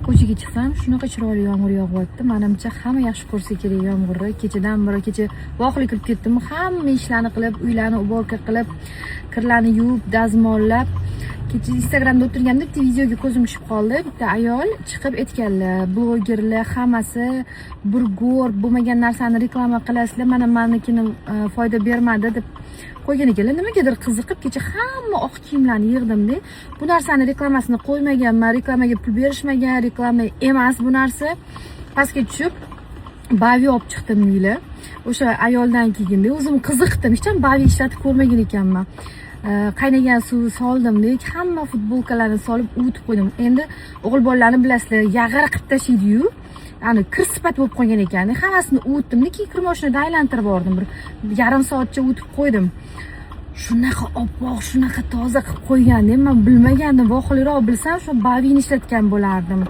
Ko'chaga chiqsam, shunaqa chiroyli yomg'ir yog'yapti. Menimcha hamma yaxshi ko'rsa kerak yomg'irni. Kechadan beri kecha voqli kirib ketdim. Hamma ishlarni qilib, uylarni uborka qilib, kirlarni yuvib, dazmollab. Kecha Instagramda o'tirganda bitta videoga ko'zim tushib qoldi. Bitta ayol chiqib aytganlar, blogerlar hammasi bir go'r bo'lmagan narsani reklama qilasizlar, mana menikini foyda bermadi deb qo'ygan ekanlar. Nimagadir qiziqib kecha hamma oq kiyimlarni yig'dim-da. Bu narsani reklamasini qo'ymaganman, reklamaga pul berishmagan, reklama emas bu narsa. Pastga tushib bavi olib chiqdim deylar. O'sha ayoldan keyinda o'zim qiziqdim. Hech ham bavi ishlatib ko'rmagan ekanman. Qaynagan suv soldim-da, hamma futbolkalarni solib uvitib qo'ydim. Endi o'g'il bolalarni bilasizlar, yag'ir qilib tashlaydi-yu. Ya'ni kir sifat bo'lib qolgan ekan. Hammasini uvitdim-da, keyin kir mashinada aylantirib bordim. Bir yarim soatcha uvitib qo'ydim. Shunaqa oppoq, shunaqa toza qilib qo'ygan-da, men bilmagandim. Vohliroq bilsam, shu bavini ishlatgan bo'lardim.